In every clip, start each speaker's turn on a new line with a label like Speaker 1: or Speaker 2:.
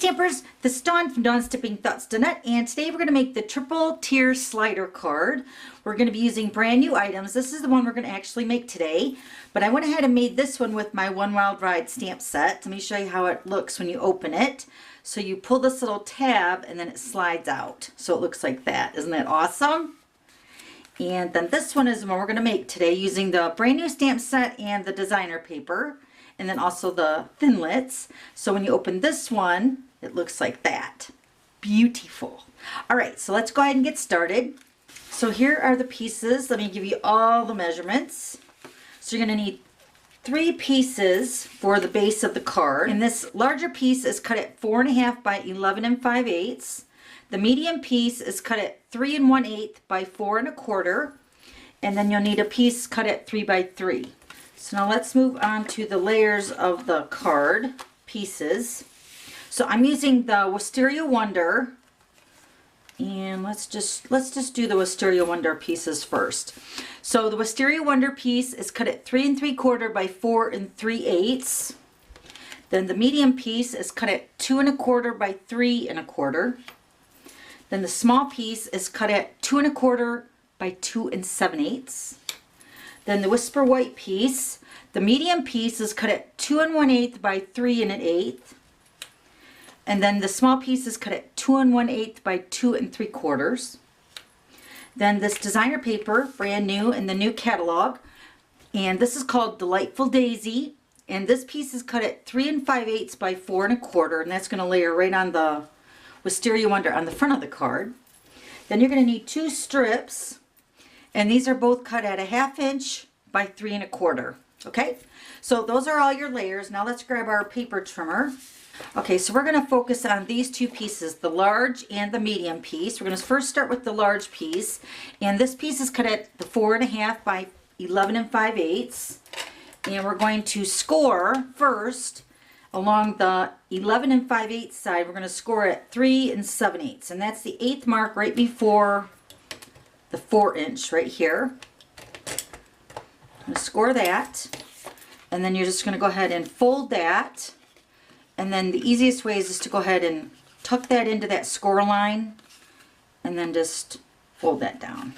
Speaker 1: Stampers, this is Dawn from DawnStippingThoughts.net, and today we're going to make the triple tier slider card. We're going to be using brand new items. This is the one we're going to actually make today, but I went ahead and made this one with my One Wild Ride stamp set. Let me show you how it looks when you open it. So you pull this little tab and then it slides out. So it looks like that. Isn't that awesome? And then this one is the one we're going to make today using the brand new stamp set and the designer paper. And then also the Thinlits. So when you open this one, it looks like that. Beautiful. All right, so let's go ahead and get started. So here are the pieces. Let me give you all the measurements. So you're going to need 3 pieces for the base of the card. And this larger piece is cut at 4.5 by 11 5/8. The medium piece is cut at 3 1/8 by 4 1/4. And then you'll need a piece cut at 3 by 3. So now let's move on to the layers of the card pieces. So I'm using the Wisteria Wonder, and let's just do the Wisteria Wonder pieces first. So the Wisteria Wonder piece is cut at 3 3/4 by 4 3/8. Then the medium piece is cut at 2 1/4 by 3 1/4. Then the small piece is cut at 2 1/4 by 2 7/8. Then the Whisper White piece, the medium piece is cut at 2 1/8 by 3 1/8. And then the small piece is cut at 2 1/8 by 2 3/4. Then this designer paper, brand new in the new catalog, and this is called Delightful Daisy. And this piece is cut at 3 5/8 by 4 1/4, and that's going to layer right on the Wisteria Wonder on the front of the card. Then you're going to need 2 strips. And these are both cut at 1/2 inch by 3 1/4. Okay, so those are all your layers. Now let's grab our paper trimmer. Okay, so we're going to focus on these 2 pieces, the large and the medium piece. We're going to first start with the large piece, and this piece is cut at the 4.5 by 11 5/8. And we're going to score first along the 11 5/8 side. We're going to score at 3 7/8, and that's the 8th mark right before the 4 inch right here. I'm going to score that, and then you're just going to go ahead and fold that, and then the easiest way is just to go ahead and tuck that into that score line and then just fold that down.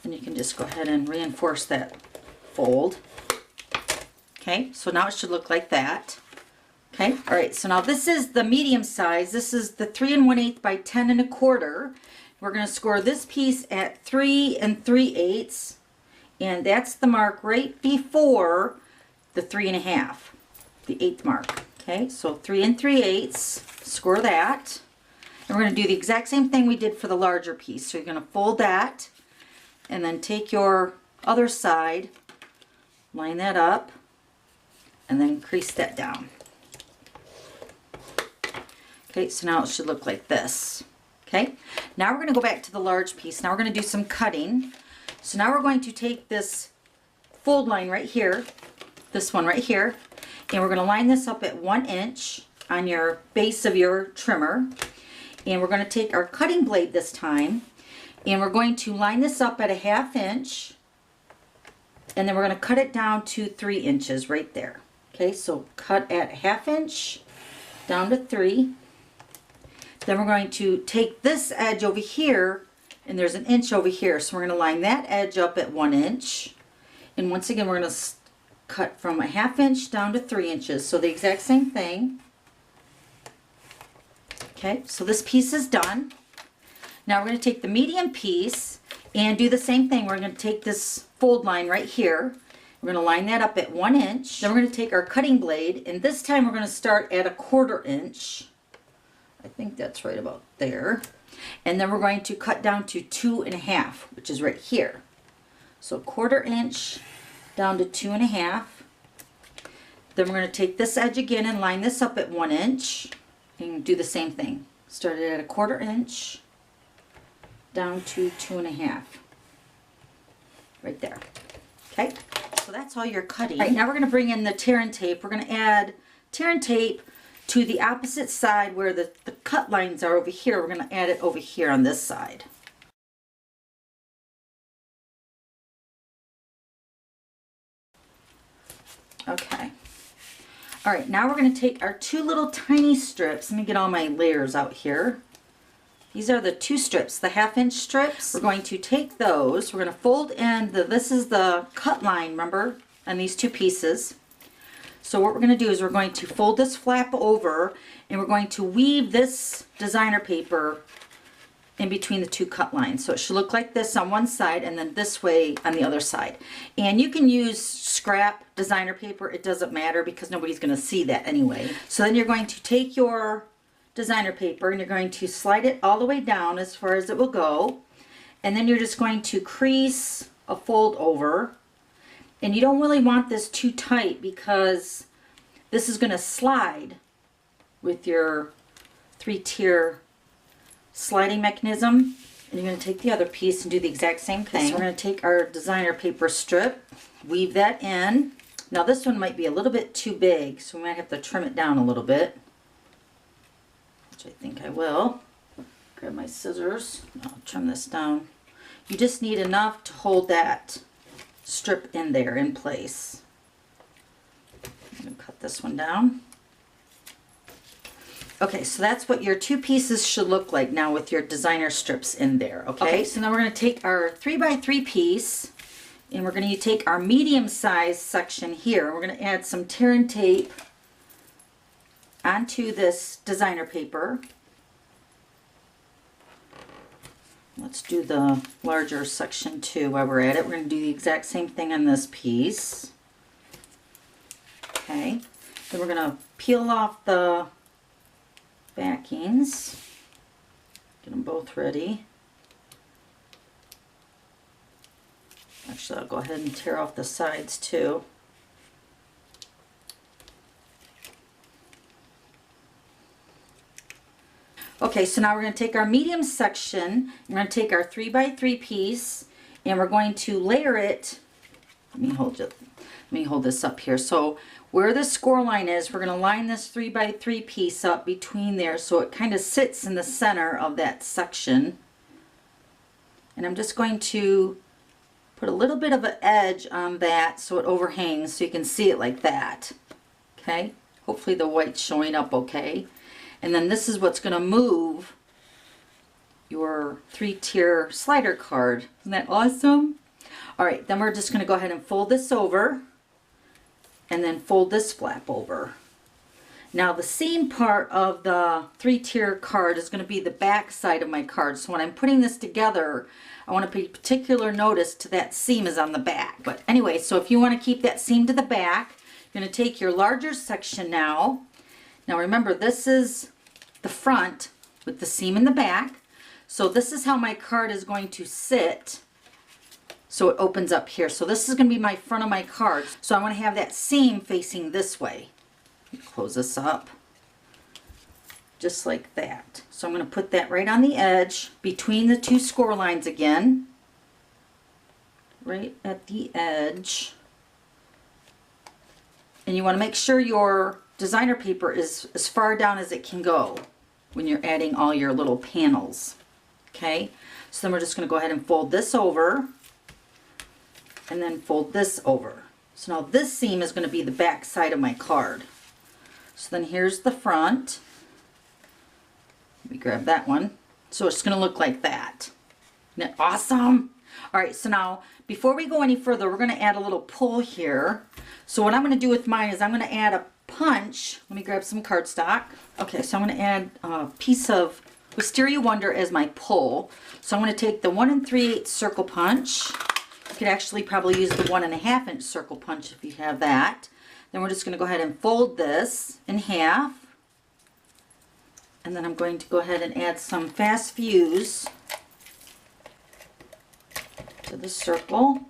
Speaker 1: And you can just go ahead and reinforce that fold. Okay, so now it should look like that. Okay, all right, so now this is the medium size. This is the 3 1/8 by 10 1/4. We're going to score this piece at 3 3/8, and that's the mark right before the 3 1/2, the 8th mark. Okay, so 3 3/8, score that. And we're going to do the exact same thing we did for the larger piece. So you're going to fold that, and then take your other side, line that up, and then crease that down. Okay, so now it should look like this. Okay, now we're going to go back to the large piece. Now we're going to do some cutting. So now we're going to take this fold line right here, this one right here, and we're going to line this up at 1 inch on your base of your trimmer. And we're going to take our cutting blade this time, and we're going to line this up at 1/2 inch, and then we're going to cut it down to 3 inches right there. Okay, so cut at 1/2 inch down to 3. Then we're going to take this edge over here, and there's an inch over here, so we're going to line that edge up at 1 inch. And once again, we're going to cut from 1/2 inch down to 3 inches. So the exact same thing. Okay, so this piece is done. Now we're going to take the medium piece and do the same thing. We're going to take this fold line right here. We're going to line that up at 1 inch. Then we're going to take our cutting blade, and this time we're going to start at 1/4 inch. I think that's right about there. And then we're going to cut down to 2 1/2, which is right here. So 1/4 inch down to 2 1/2. Then we're going to take this edge again and line this up at 1 inch and do the same thing. Start it at 1/4 inch down to 2 1/2. Right there. Okay, so that's all your cutting. All right, now we're going to bring in the tear and tape. We're going to add tear and tape to the opposite side where the cut lines are over here. We're going to add it over here on this side. Okay. All right, now we're going to take our two little tiny strips. Let me get all my layers out here. These are the two strips, the 1/2-inch strips. We're going to take those, we're going to fold in this is the cut line, remember, on these two pieces. So what we're going to do is we're going to fold this flap over and we're going to weave this designer paper in between the two cut lines. So it should look like this on one side and then this way on the other side. And you can use scrap designer paper, it doesn't matter because nobody's going to see that anyway. So then you're going to take your designer paper and you're going to slide it all the way down as far as it will go. And then you're just going to crease a fold over. And you don't really want this too tight because this is going to slide with your 3-tier sliding mechanism. And you're going to take the other piece and do the exact same thing. So we're going to take our designer paper strip, weave that in. Now this one might be a little bit too big, so we might have to trim it down a little bit, which I think I will. Grab my scissors, I'll trim this down. You just need enough to hold that strip in there in place. I'm going to cut this one down. Okay, so that's what your two pieces should look like now with your designer strips in there, okay? So now we're going to take our 3x3 piece and we're going to take our medium size section here. We're going to add some tear and tape onto this designer paper. Let's do the larger section too while we're at it. We're going to do the exact same thing on this piece. Okay, then we're going to peel off the backings. Get them both ready. Actually, I'll go ahead and tear off the sides too. Okay, so now we're going to take our medium section, we're going to take our 3x3 piece, and we're going to layer it. Let me hold this up here. So where the score line is, we're going to line this 3x3 piece up between there so it kind of sits in the center of that section. And I'm just going to put a little bit of an edge on that so it overhangs so you can see it like that. Okay, hopefully the white's showing up okay. And then this is what's going to move your 3-tier slider card. Isn't that awesome? All right, then we're just going to go ahead and fold this over and then fold this flap over. Now the seam part of the 3-tier card is going to be the back side of my card. So when I'm putting this together, I want to pay particular notice to that seam is on the back. But anyway, so if you want to keep that seam to the back, you're going to take your larger section now. Now remember, this is the front with the seam in the back. So this is how my card is going to sit. So it opens up here. So this is going to be my front of my card. So I want to have that seam facing this way. Close this up. Just like that. So I'm going to put that right on the edge between the two score lines again. Right at the edge. And you want to make sure your designer paper is as far down as it can go when you're adding all your little panels. Okay, so then we're just going to go ahead and fold this over and then fold this over. So now this seam is going to be the back side of my card. So then here's the front. Let me grab that one. So it's going to look like that. Isn't that awesome? All right, so now before we go any further, we're going to add a little pull here. So what I'm going to do with mine is I'm going to add a punch. Let me grab some cardstock. Okay, so I'm going to add a piece of Wisteria Wonder as my pull. So I'm going to take the 1 3/8 circle punch. You could actually probably use the 1 1/2-inch circle punch if you have that. Then we're just going to go ahead and fold this in half. And then I'm going to go ahead and add some fast fuse to the circle.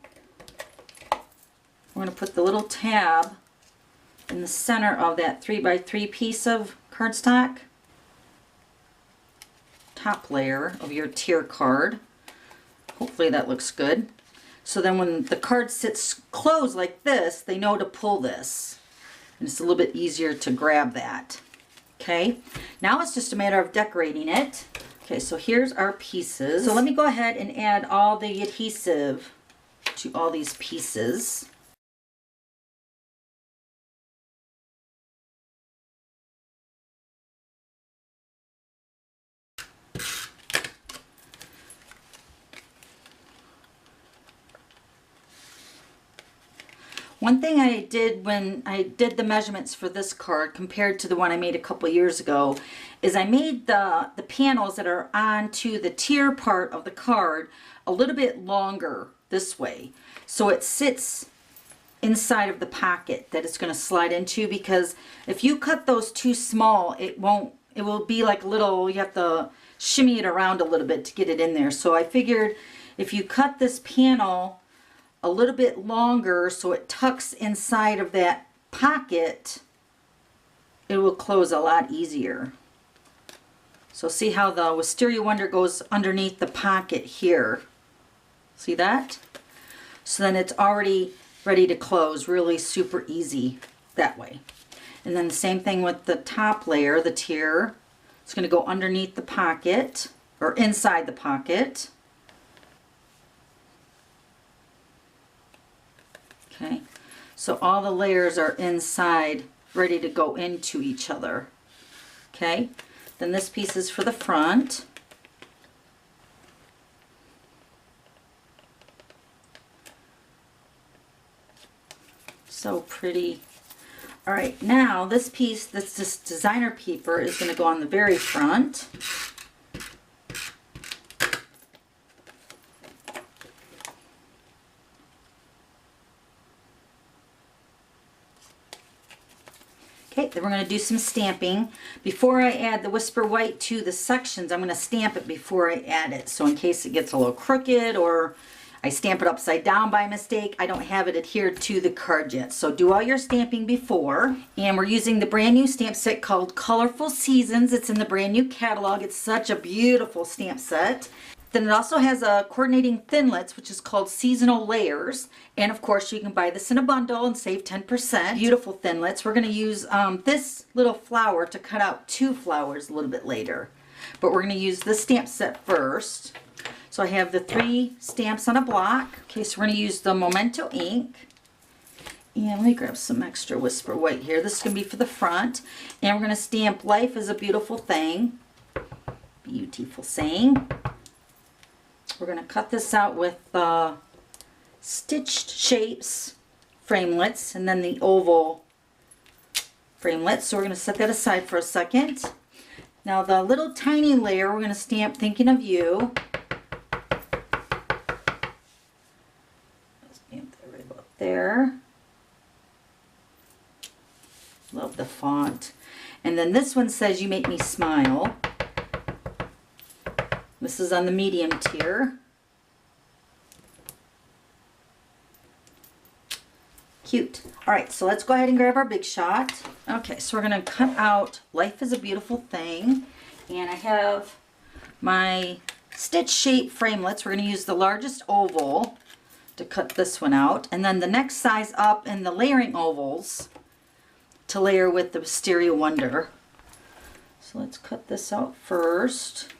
Speaker 1: We're going to put the little tab in the center of that 3x3 piece of cardstock. Top layer of your tier card. Hopefully that looks good. So then when the card sits closed like this, they know to pull this. And it's a little bit easier to grab that. Okay, now it's just a matter of decorating it. Okay, so here's our pieces. So let me go ahead and add all the adhesive to all these pieces. One thing I did when I did the measurements for this card compared to the one I made a couple years ago is I made the panels that are onto the tier part of the card a little bit longer this way. So it sits inside of the pocket that it's going to slide into, because if you cut those too small, it will be like little, you have to shimmy it around a little bit to get it in there. So I figured if you cut this panel a little bit longer so it tucks inside of that pocket, it will close a lot easier. So see how the Wisteria Wonder goes underneath the pocket here. See that? So then it's already ready to close, really super easy that way. And then the same thing with the top layer, the tier. It's going to go underneath the pocket or inside the pocket. Okay, so all the layers are inside, ready to go into each other. Okay, then this piece is for the front. So pretty. All right, now this piece, this designer paper, is going to go on the very front. Okay, then we're going to do some stamping. Before I add the Whisper White to the sections, I'm going to stamp it before I add it. So in case it gets a little crooked or I stamp it upside down by mistake, I don't have it adhered to the card yet. So do all your stamping before. And we're using the brand new stamp set called Colorful Seasons. It's in the brand new catalog. It's such a beautiful stamp set. Then it also has a coordinating thinlits, which is called Seasonal Layers. And of course, you can buy this in a bundle and save 10%. Beautiful thinlits. We're going to use this little flower to cut out 2 flowers a little bit later. But we're going to use this stamp set first. So I have the 3 stamps on a block. Okay, so we're going to use the Memento ink. And let me grab some extra Whisper White here. This is going to be for the front. And we're going to stamp Life is a Beautiful Thing. Beautiful saying. We're going to cut this out with stitched shapes, framelits, and then the oval framelits. So we're going to set that aside for a second. Now the little tiny layer, we're going to stamp Thinking of You. Stamp that right about there. Love the font. And then this one says You Make Me Smile. This is on the medium tier. Cute. All right, so let's go ahead and grab our big shot. Okay, so we're going to cut out Life is a Beautiful Thing. And I have my stitch shape framelits. We're going to use the largest oval to cut this one out. And then the next size up in the layering ovals to layer with the Wisteria Wonder. So let's cut this out first.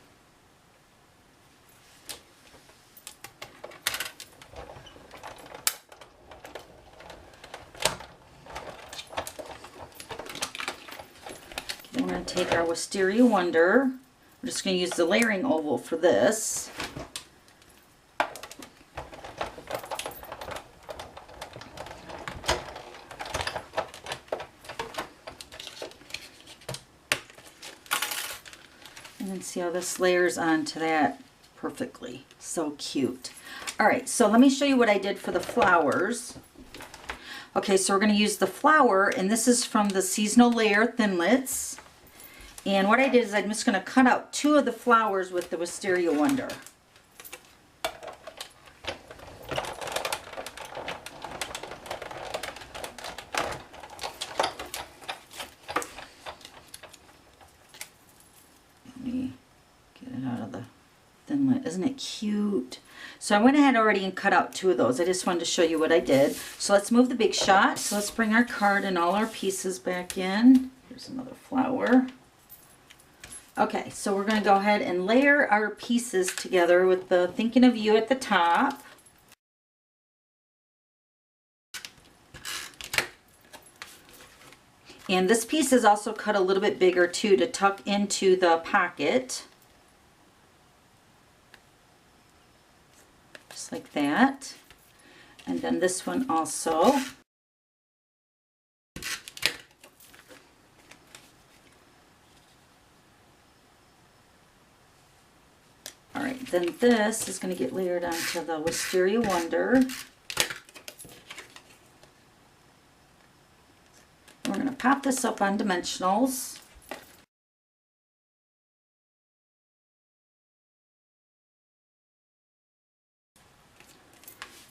Speaker 1: Then we're going to take our Wisteria Wonder. We're just going to use the layering oval for this. And then see how this layers onto that perfectly. So cute. All right, so let me show you what I did for the flowers. Okay, so we're going to use the flower, and this is from the Seasonal Layer Thinlits. And what I did is I'm just going to cut out 2 of the flowers with the Wisteria Wonder. Let me get it out of the Thinlit. Isn't it cute? So I went ahead already and cut out 2 of those. I just wanted to show you what I did. So let's move the big shot. So let's bring our card and all our pieces back in. Here's another flower. Okay, so we're going to go ahead and layer our pieces together with the Thinking of You at the top. And this piece is also cut a little bit bigger too to tuck into the pocket. Just like that. And then this one also. Then this is going to get layered onto the Wisteria Wonder. We're going to pop this up on dimensionals.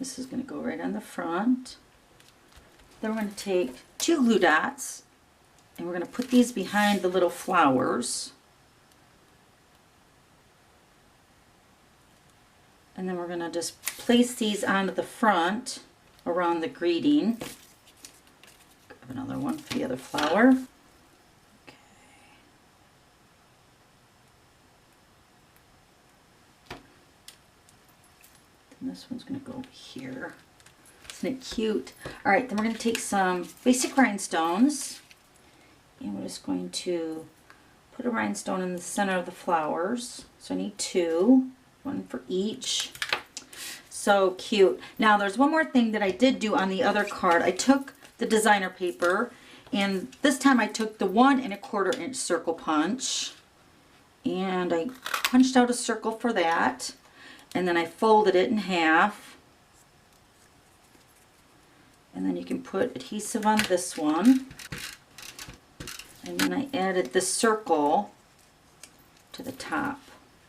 Speaker 1: This is going to go right on the front. Then we're going to take 2 glue dots and we're going to put these behind the little flowers. And then we're going to just place these onto the front around the greeting. Grab another one for the other flower. Okay. And this one's going to go over here. Isn't it cute? All right, then we're going to take some basic rhinestones. And we're just going to put a rhinestone in the center of the flowers. So I need 2, 1 for each. So cute. Now there's one more thing that I did do on the other card. I took the designer paper, and this time I took the 1 1/4 inch circle punch, and I punched out a circle for that, and then I folded it in half, and then you can put adhesive on this one, and then I added the circle to the top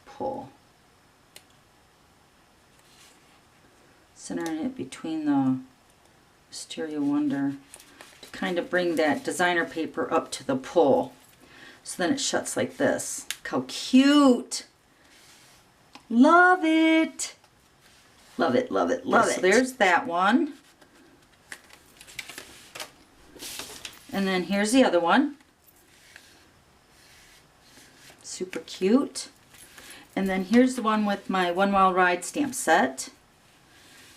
Speaker 1: pull, centering it between the Wisteria Wonder to kind of bring that designer paper up to the pull. So then it shuts like this. Look how cute! Love it! Love it, love it, love it. So there's that one. And then here's the other one. Super cute. And then here's the one with my One Wild Ride stamp set.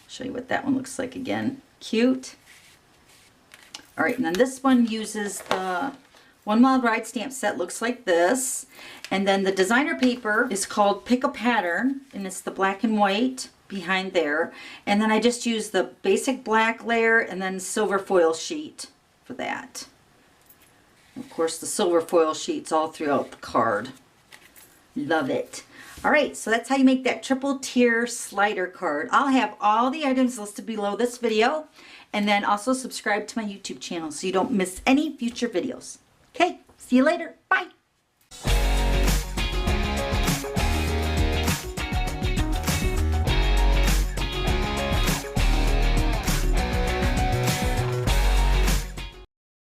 Speaker 1: Show you what that one looks like again. Cute. All right, and then this one uses the One Wild Ride stamp set, looks like this. And then the designer paper is called Pick a Pattern, and it's the black and white behind there. And then I just use the basic black layer and then silver foil sheet for that. Of course, the silver foil sheets all throughout the card. Love it. All right, so that's how you make that triple tier slider card. I'll have all the items listed below this video, and then also subscribe to my YouTube channel so you don't miss any future videos. Okay, see you later. Bye.